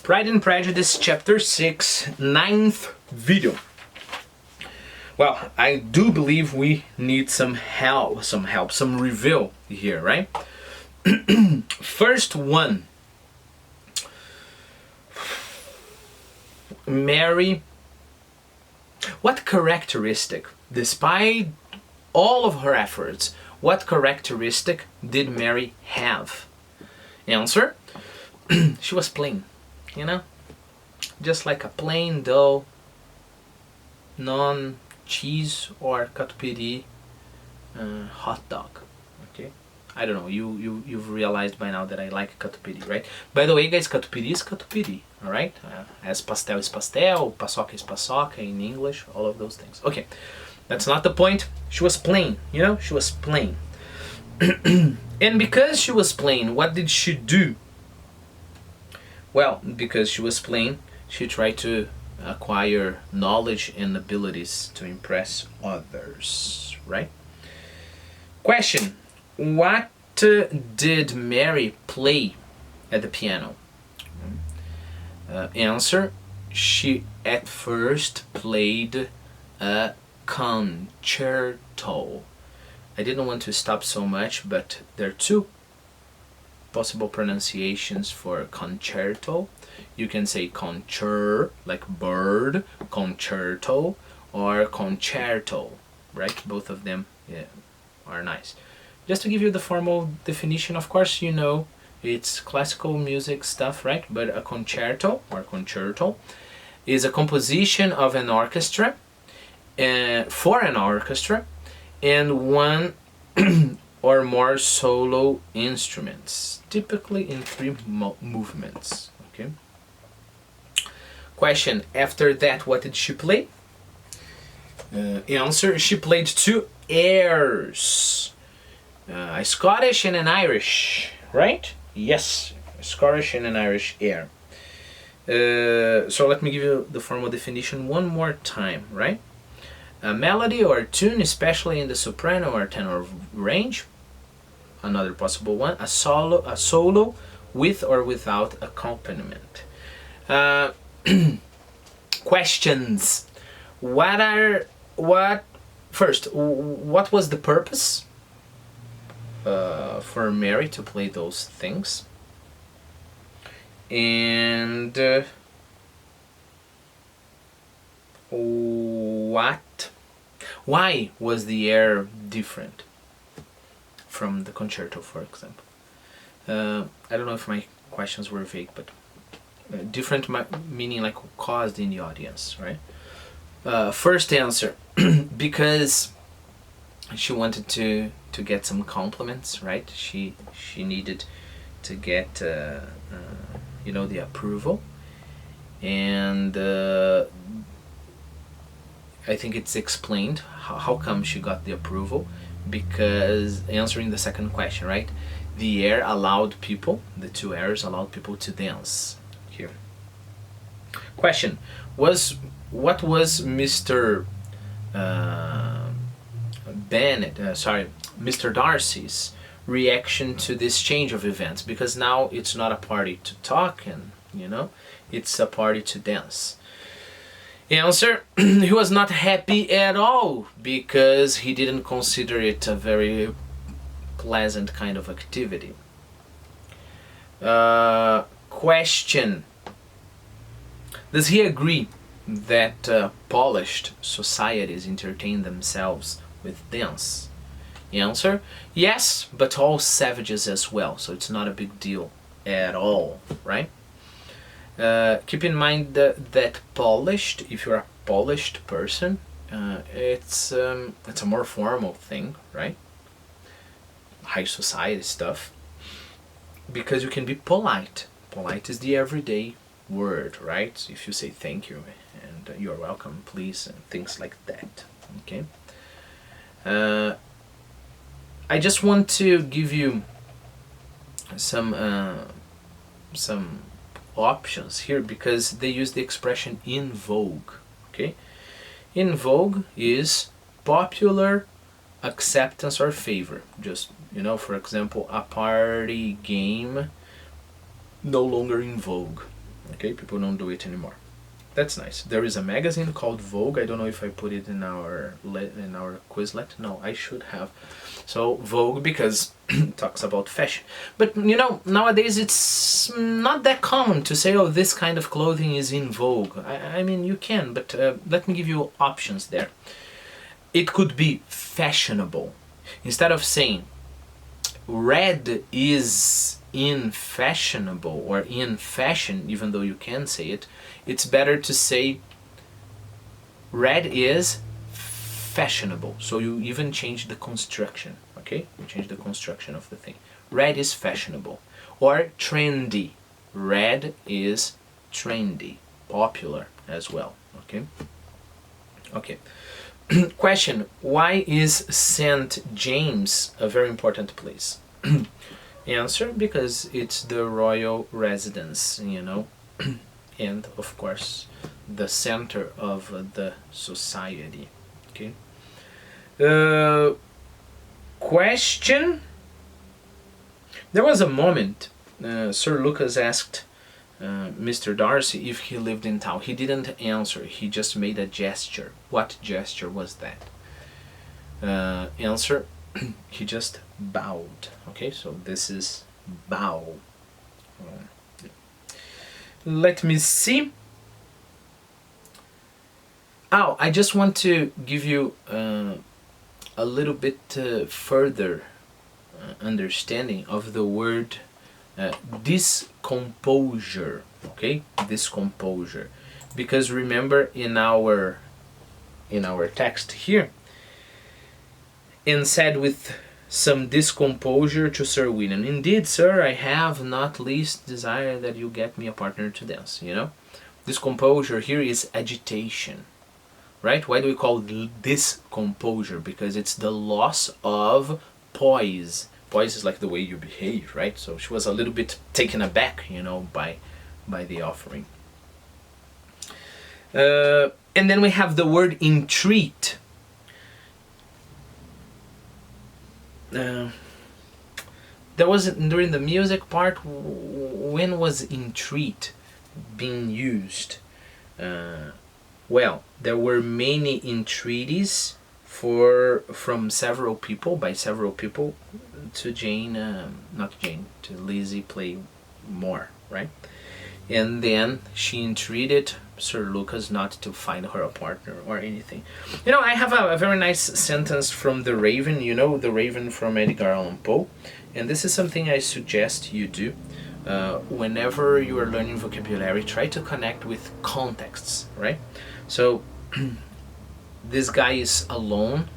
Pride and Prejudice, Chapter 6, ninth video. Well, I do believe we need some help, some review here, right? First one. Mary, what characteristic, despite all of her efforts, what characteristic did Mary have? Answer, she was plain, you know? Just like a plain, dull, non-cheese or catupiry hot dog, okay? I don't know, you've realized by now that I like catupiry, right? By the way, guys, catupiry is catupiry, alright? As pastel is pastel, paçoca is paçoca in English, all of those things. Okay, that's not the point. She was plain, you know? She was plain. And because she was plain, what did she do? Well, because she was plain, she tried to acquire knowledge and abilities to impress others, right? Question, what did Mary play at the piano? Answer, she at first played a concerto. I didn't want to stop so much, but there are two possible pronunciations for concerto. You can say concher, like bird, concerto, or concerto, right? Both of them, yeah, are nice. Just to give you the formal definition, of course, you know, it's classical music stuff, right? But a concerto, or concerto, is a composition of an orchestra, for an orchestra, and one or more solo instruments, typically in three movements. Okay. Question, after that, what did she play? Answer, she played two airs, a Scottish and an Irish, right? Yes, a Scottish and an Irish air. So let me give you the formal definition one more time, right? A melody or a tune, especially in the soprano or tenor range. Another possible one, a solo with or without accompaniment. Questions. First, what was the purpose for Mary to play those things? And why was the air different from the concerto, for example? I don't know if my questions were vague, but different meaning like caused in the audience, right? First answer, because she wanted to get some compliments, right? She needed to get you know, the approval, and I think it's explained how come she got the approval, because answering the second question, right? The air allowed people, the two airs allowed people to dance here. Question, what was Mr. Mr. Darcy's reaction to this change of events? Because now it's not a party to talk and, you know, it's a party to dance. Answer, he was not happy at all, because he didn't consider it a very pleasant kind of activity. Question, does he agree that polished societies entertain themselves with dance? Answer, yes, but all savages as well, so it's not a big deal at all, right? Keep in mind that polished, if you're a polished person, it's a more formal thing, right? High society stuff, because you can be polite. Polite is the everyday word, right? If you say thank you and you're welcome, please, and things like that. Okay. I just want to give you some options here, because they use the expression in vogue. Okay, in vogue is popular, acceptance, or favor. Just, you know, for example, a party game no longer in vogue, Okay, people don't do it anymore. That's nice. There is a magazine called Vogue. I don't know if I put it in our Quizlet. No, I should have. So Vogue, because it talks about fashion. But you know, nowadays it's not that common to say, oh, this kind of clothing is in vogue. I mean, you can, but let me give you options there. It could be fashionable. Instead of saying red is in fashionable or in fashion, even though you can say it, it's better to say red is fashionable. So you even change the construction, okay? You change the construction of the thing. Red is fashionable. Or trendy. Red is trendy. Popular as well, okay? Okay. Question, why is St. James a very important place? Answer, because it's the royal residence, you know, and of course the center of the society. Okay. Question. There was a moment Sir Lucas asked Mr. Darcy if he lived in town. He didn't answer. He just made a gesture. What gesture was that? Answer. He just bowed. Okay, so this is bow. Let me see. Oh, I just want to give you a little bit further understanding of the word discomposure. Okay, discomposure, because remember in our text here, and said with some discomposure to Sir William, "Indeed, sir, I have not least desire that you get me a partner to dance." You know, discomposure here is agitation, right? Why do we call discomposure? Because it's the loss of poise. Poise is like the way you behave, right? So she was a little bit taken aback, you know, by the offering. And then we have the word entreat. There was, during the music part, when was entreat being used? Well, there were many entreaties from several people, by several people, to to Lizzie play more, right? And then she entreated Sir Lucas not to find her a partner or anything. You know, I have a very nice sentence from The Raven, you know, The Raven from Edgar Allan Poe, and this is something I suggest you do. Whenever you are learning vocabulary, try to connect with contexts, right? So, this guy is alone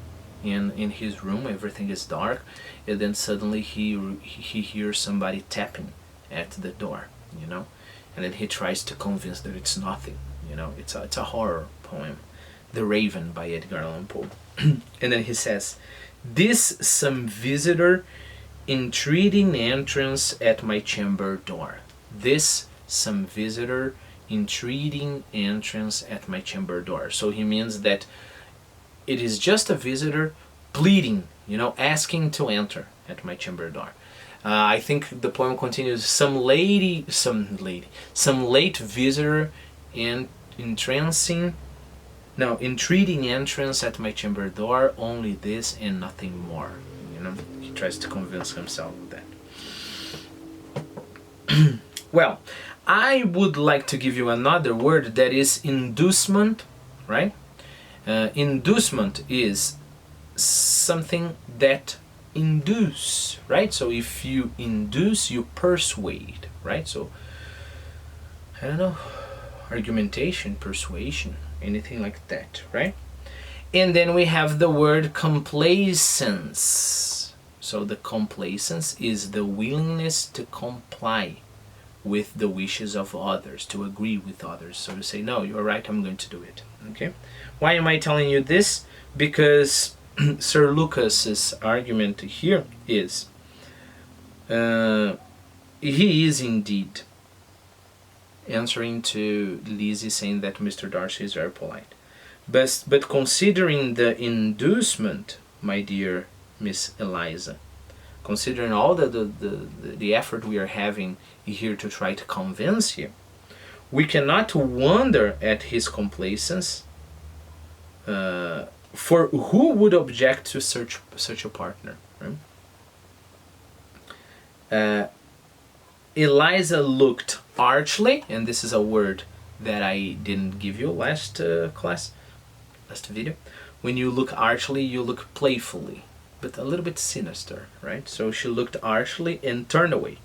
in his room, everything is dark, and then suddenly he hears somebody tapping at the door, you know, and then he tries to convince that it's nothing, you know. It's a horror poem, The Raven by Edgar Allan Poe. And then he says, "This some visitor entreating entrance at my chamber door." This some visitor entreating entrance at my chamber door. So he means that it is just a visitor pleading, you know, asking to enter at my chamber door. I think the poem continues, some late visitor entreating entrance at my chamber door, only this and nothing more. You know, he tries to convince himself of that. Well, I would like to give you another word that is inducement, right? Inducement is something that induce, right? So if you induce, you persuade, right? So I don't know, argumentation, persuasion, anything like that, right? And then we have the word complacence. So the complacence is the willingness to comply with the wishes of others, to agree with others. So you say, no, you're right, I'm going to do it. Okay? Why am I telling you this? Because Sir Lucas's argument here is he is indeed answering to Lizzie, saying that Mr. Darcy is very polite. But considering the inducement, my dear Miss Eliza, considering all the effort we are having here to try to convince you, We cannot wonder at his complacence, for who would object to such a partner? Right? Eliza looked archly, and this is a word that I didn't give you last video. When you look archly, you look playfully, but a little bit sinister, right? So she looked archly and turned away.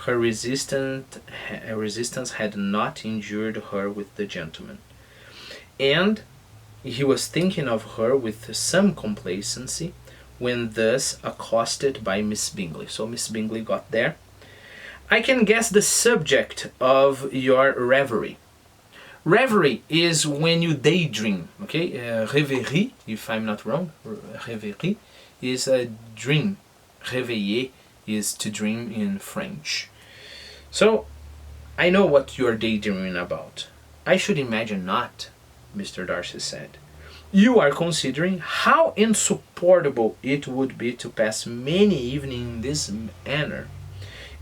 Her resistance had not injured her with the gentleman, and he was thinking of her with some complacency when thus accosted by Miss Bingley. So Miss Bingley got there. I can guess the subject of your reverie. Reverie is when you daydream, okay? Reverie, if I'm not wrong, reverie is a dream. Réveiller is to dream in French. So, I know what you're daydreaming about. I should imagine not, Mr. Darcy said. You are considering how insupportable it would be to pass many evenings in this manner,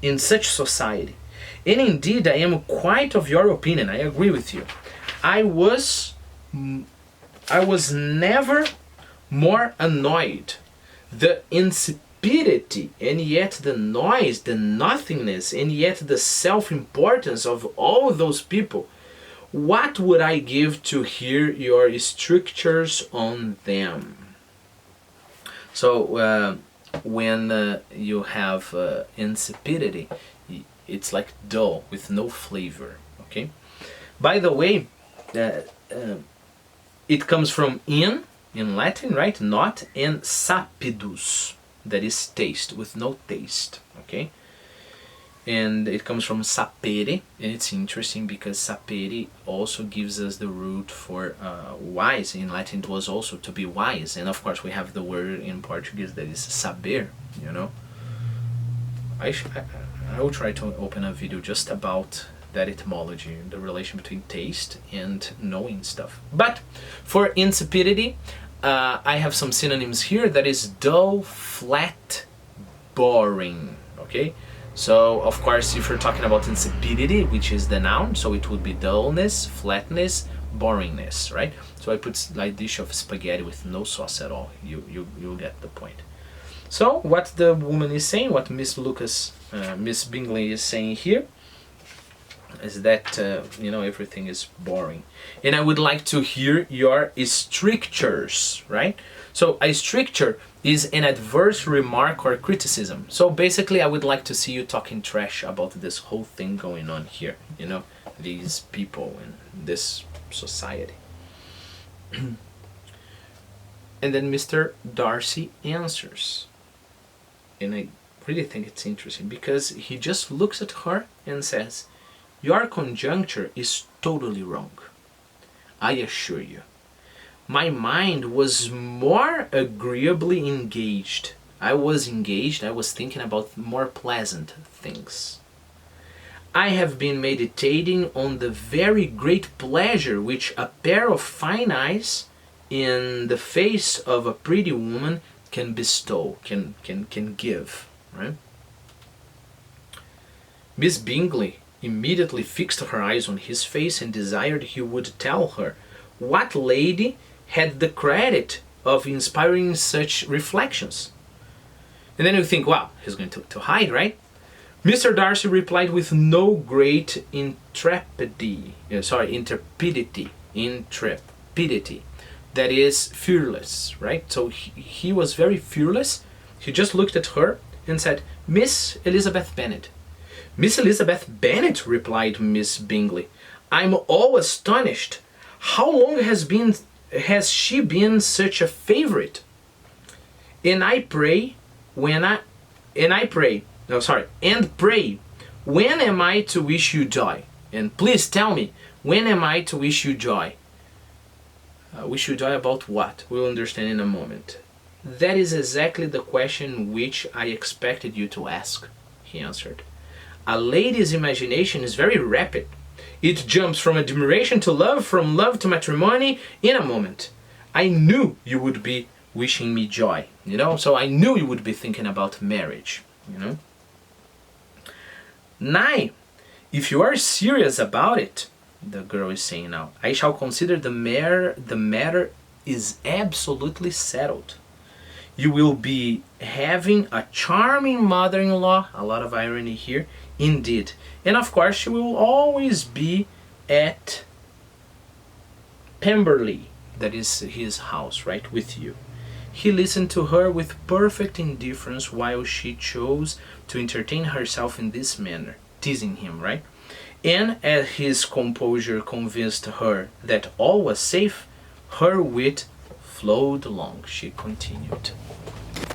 in such society. And indeed, I am quite of your opinion. I agree with you. I was never more annoyed. The insipidity, and yet the noise, the nothingness, and yet the self-importance of all those people. What would I give to hear your strictures on them? So when you have insipidity, it's like dull with no flavor. Okay. By the way, it comes from in Latin, right? Not, and sapidus, that is taste, with no taste. Okay. And it comes from sapere, and it's interesting because sapere also gives us the root for wise. In Latin it was also to be wise, and of course we have the word in Portuguese that is saber, you know. I will try to open a video just about that etymology, the relation between taste and knowing stuff. But for insipidity, I have some synonyms here. That is dull, flat, boring, okay? So, of course, if you're talking about insipidity, which is the noun, so it would be dullness, flatness, boringness, right? So I put a dish of spaghetti with no sauce at all. You'll get the point. So, what the woman is saying, what Miss Bingley is saying here, is that, everything is boring. And I would like to hear your strictures, right? So, a stricture is an adverse remark or criticism. So basically I would like to see you talking trash about this whole thing going on here, these people and this society. And then Mr. Darcy answers. And I really think it's interesting because he just looks at her and says, your conjecture is totally wrong. I assure you. My mind was more agreeably engaged. I was thinking about more pleasant things. I have been meditating on the very great pleasure which a pair of fine eyes in the face of a pretty woman can bestow, can give, right? Miss Bingley immediately fixed her eyes on his face and desired he would tell her what lady had the credit of inspiring such reflections. And then you think, wow, he's going to hide, right? Mr. Darcy replied with no great intrepidity, that is fearless, right? So he was very fearless. He just looked at her and said, Miss Elizabeth Bennet. Miss Elizabeth Bennet, replied Miss Bingley. I'm all astonished. How long has she been such a favorite? And pray, when am I to wish you joy? And please tell me, when am I to wish you joy? Wish you joy about what? We'll understand in a moment. That is exactly the question which I expected you to ask, he answered. A lady's imagination is very rapid. It jumps from admiration to love, from love to matrimony in a moment. I knew you would be wishing me joy, so I knew you would be thinking about marriage, Nay, if you are serious about it, the girl is saying now. I shall consider the matter is absolutely settled. You will be having a charming mother-in-law, a lot of irony here, indeed. And of course she will always be at Pemberley, that is his house, right, with you. He listened to her with perfect indifference while she chose to entertain herself in this manner, teasing him, right? And as his composure convinced her that all was safe, her wit flowed along. She continued.